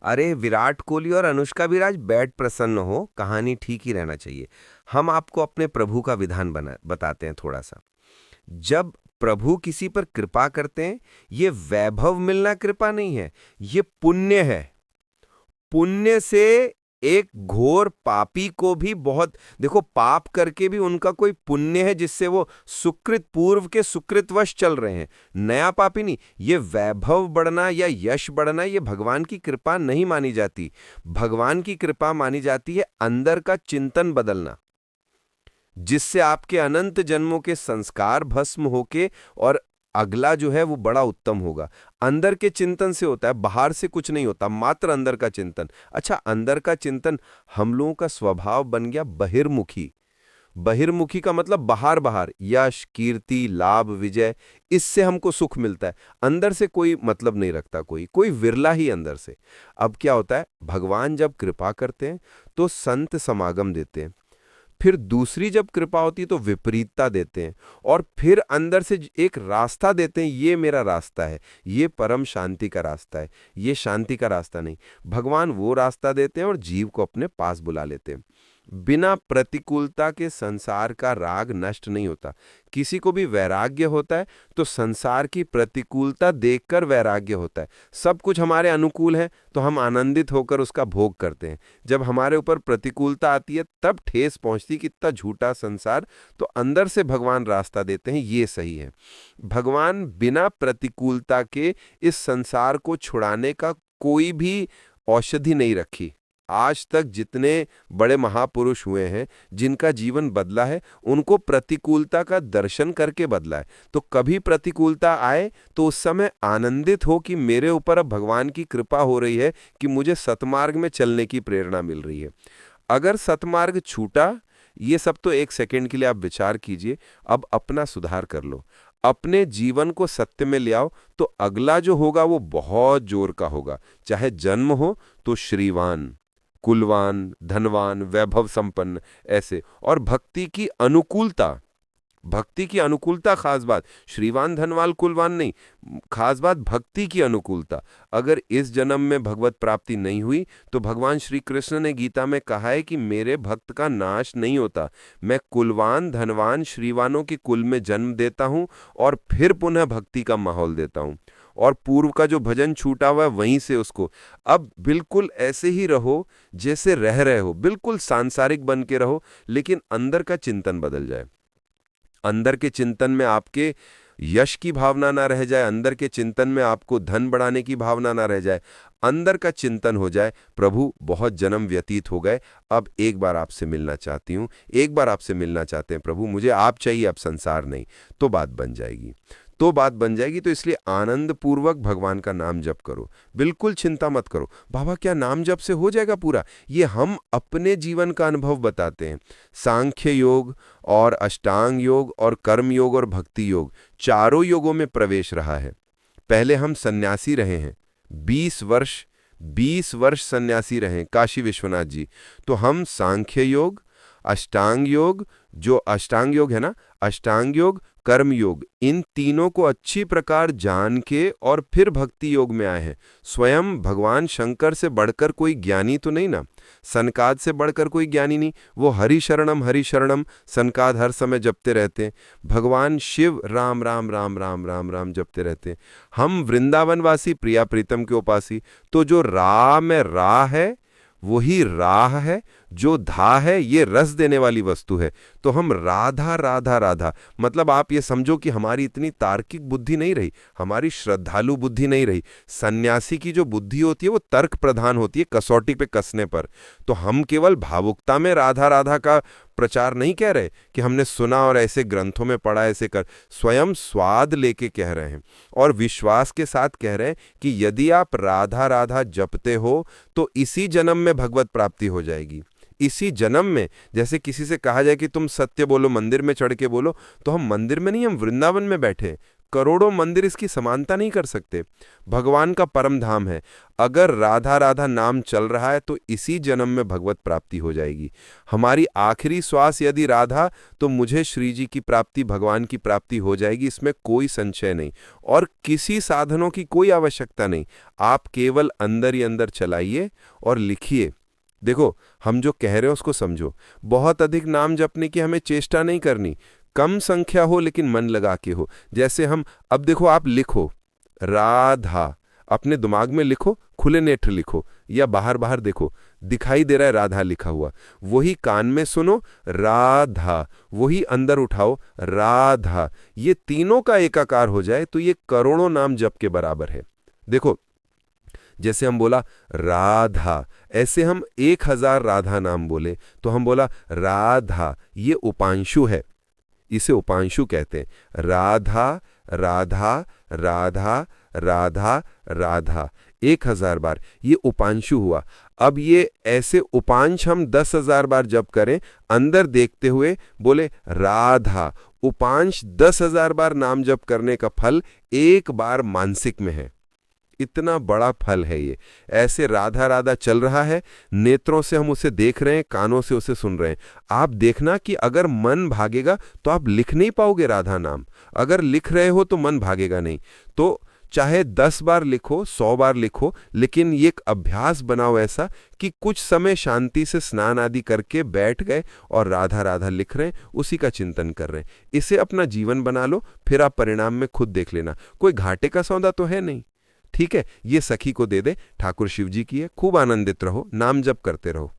अरे विराट कोहली और अनुष्का भी आज बैट प्रसन्न हो, कहानी ठीक ही रहना चाहिए। हम आपको अपने प्रभु का विधान बना बताते हैं थोड़ा सा। जब प्रभु किसी पर कृपा करते हैं, ये वैभव मिलना कृपा नहीं है, ये पुण्य है। पुण्य से एक घोर पापी को भी बहुत, देखो पाप करके भी उनका कोई पुण्य है जिससे वो सुकृत पूर्व के सुकृतवश चल रहे हैं। नया पापी नहीं। ये वैभव बढ़ना या यश बढ़ना ये भगवान की कृपा नहीं मानी जाती। भगवान की कृपा मानी जाती है अंदर का चिंतन बदलना, जिससे आपके अनंत जन्मों के संस्कार भस्म होके और अगला जो है वो बड़ा उत्तम होगा। अंदर के चिंतन से होता है, बाहर से कुछ नहीं होता, मात्र अंदर का चिंतन। अच्छा, अंदर का चिंतन, हम लोगों का स्वभाव बन गया बहिर्मुखी। बहिर्मुखी का मतलब बाहर बाहर, यश कीर्ति लाभ विजय, इससे हमको सुख मिलता है। अंदर से कोई मतलब नहीं रखता, कोई कोई विरला ही अंदर से। अब क्या होता है, भगवान जब कृपा करते हैं तो संत समागम देते हैं, फिर दूसरी जब कृपा होती है तो विपरीतता देते हैं, और फिर अंदर से एक रास्ता देते हैं, ये मेरा रास्ता है, ये परम शांति का रास्ता है, ये शांति का रास्ता नहीं। भगवान वो रास्ता देते हैं और जीव को अपने पास बुला लेते हैं। बिना प्रतिकूलता के संसार का राग नष्ट नहीं होता। किसी को भी वैराग्य होता है तो संसार की प्रतिकूलता देखकर वैराग्य होता है। सब कुछ हमारे अनुकूल है तो हम आनंदित होकर उसका भोग करते हैं। जब हमारे ऊपर प्रतिकूलता आती है तब ठेस पहुंचती कि कितना झूठा संसार, तो अंदर से भगवान रास्ता देते हैं, ये सही है। भगवान बिना प्रतिकूलता के इस संसार को छुड़ाने का कोई भी औषधि नहीं रखी। आज तक जितने बड़े महापुरुष हुए हैं जिनका जीवन बदला है, उनको प्रतिकूलता का दर्शन करके बदला है। तो कभी प्रतिकूलता आए तो उस समय आनंदित हो कि मेरे ऊपर अब भगवान की कृपा हो रही है कि मुझे सतमार्ग में चलने की प्रेरणा मिल रही है। अगर सतमार्ग छूटा, ये सब तो एक सेकंड के लिए आप विचार कीजिए, अब अपना सुधार कर लो, अपने जीवन को सत्य में ले आओ, तो अगला जो होगा वो बहुत जोर का होगा। चाहे जन्म हो तो श्रीवान, कुलवान, धनवान, वैभव संपन्न, ऐसे। और भक्ति की अनुकूलता, भक्ति की अनुकूलता खास बात, श्रीवान धनवान कुलवान नहीं, खास बात भक्ति की अनुकूलता। अगर इस जन्म में भगवत प्राप्ति नहीं हुई तो भगवान श्री कृष्ण ने गीता में कहा है कि मेरे भक्त का नाश नहीं होता, मैं कुलवान धनवान श्रीवानों के कुल में जन्म देता हूं और फिर पुनः भक्ति का माहौल देता हूं, और पूर्व का जो भजन छूटा हुआ है वहीं से उसको। अब बिल्कुल ऐसे ही रहो जैसे रह रहे हो, बिल्कुल सांसारिक बन के रहो, लेकिन अंदर का चिंतन बदल जाए। अंदर के चिंतन में आपके यश की भावना ना रह जाए, अंदर के चिंतन में आपको धन बढ़ाने की भावना ना रह जाए, अंदर का चिंतन हो जाए, प्रभु बहुत जन्म व्यतीत हो गए, अब एक बार आपसे मिलना चाहती हूँ, एक बार आपसे मिलना चाहते हैं प्रभु, मुझे आप चाहिए, अब संसार नहीं। तो बात बन जाएगी, तो बात बन जाएगी। तो इसलिए आनंद पूर्वक भगवान का नाम जप करो, बिल्कुल चिंता मत करो बाबा क्या नाम जप से हो जाएगा पूरा, ये हम अपने जीवन का अनुभव बताते हैं। सांख्य योग और अष्टांग योग और कर्म योग और भक्ति योग, चारों योगों में प्रवेश रहा है। पहले हम सन्यासी रहे हैं, 20 वर्ष, 20 वर्ष सन्यासी रहे काशी विश्वनाथ जी। तो हम सांख्य योग, अष्टांग योग, जो अष्टांग योग है ना, अष्टांग योग, कर्म योग, इन तीनों को अच्छी प्रकार जान के और फिर भक्ति योग में आए हैं। स्वयं भगवान शंकर से बढ़कर कोई ज्ञानी तो नहीं ना, सनकाद से बढ़कर कोई ज्ञानी नहीं, वो हरि शरणम सनकाद हर समय जपते रहते हैं। भगवान शिव राम राम राम राम राम राम जपते रहते हैं। हम वृंदावनवासी प्रिया प्रीतम के उपासी, तो जो रा में रा है वही राह है, जो धा है ये रस देने वाली वस्तु है। तो हम राधा राधा राधा, मतलब आप ये समझो कि हमारी इतनी तार्किक बुद्धि नहीं रही, हमारी श्रद्धालु बुद्धि नहीं रही। सन्यासी की जो बुद्धि होती है वो तर्क प्रधान होती है, कसौटी पे कसने पर। तो हम केवल भावुकता में राधा राधा का प्रचार नहीं कह रहे कि हमने सुना और ऐसे ग्रंथों में पढ़ा ऐसे कर, स्वयं स्वाद लेके कह रहे हैं और विश्वास के साथ कह रहे हैं कि यदि आप राधा राधा जपते हो तो इसी जन्म में भगवत प्राप्ति हो जाएगी। इसी जन्म में, जैसे किसी से कहा जाए कि तुम सत्य बोलो, मंदिर में चढ़ के बोलो, तो हम मंदिर में नहीं, हम वृंदावन में बैठे, करोड़ों मंदिर इसकी समानता नहीं कर सकते। भगवान का परम धाम है। अगर राधा राधा नाम चल रहा है तो इसी जन्म में भगवत प्राप्ति हो जाएगी। हमारी आखिरी श्वास यदि राधा, तो मुझे श्री जी की प्राप्ति, भगवान की प्राप्ति हो जाएगी, इसमें कोई संशय नहीं। और किसी साधनों की कोई आवश्यकता नहीं। आप केवल अंदर ही अंदर चलाइए और लिखिए। देखो, हम जो कह रहे हैं उसको समझो। बहुत अधिक नाम जपने की हमें चेष्टा नहीं करनी। कम संख्या हो लेकिन मन लगा के हो। जैसे हम, अब देखो, आप लिखो राधा, अपने दिमाग में लिखो, खुले नेत्र लिखो या बाहर बाहर देखो, दिखाई दे रहा है राधा लिखा हुआ। वही कान में सुनो राधा, वही अंदर उठाओ राधा। ये तीनों का एकाकार हो जाए तो ये करोड़ों नाम जप के बराबर है। देखो, जैसे हम बोला राधा, ऐसे हम 1000 राधा नाम बोले तो हम बोला राधा, ये उपांशु है, इसे उपांशु कहते हैं। राधा राधा राधा राधा राधा 1000 बार, ये उपांशु हुआ। अब ये ऐसे उपांश हम 10,000 बार जप करें, अंदर देखते हुए बोले राधा। उपांश 10,000 बार नाम जप करने का फल एक बार मानसिक में है। इतना बड़ा फल है ये। ऐसे राधा राधा चल रहा है, नेत्रों से हम उसे देख रहे हैं, कानों से उसे सुन रहे हैं। आप देखना कि अगर मन भागेगा तो आप लिख नहीं पाओगे राधा नाम। अगर लिख रहे हो तो मन भागेगा नहीं। तो चाहे 10 बार लिखो, 100 बार लिखो, लेकिन ये एक अभ्यास बनाओ ऐसा कि कुछ समय शांति से स्नान आदि करके बैठ गए और राधा राधा लिख रहे हैं, उसी का चिंतन कर रहे हैं। इसे अपना जीवन बना लो, फिर आप परिणाम में खुद देख लेना। कोई घाटे का सौदा तो है नहीं। ठीक है, ये सखी को दे दे, ठाकुर शिव जी की है। खूब आनंदित रहो, नाम जप करते रहो।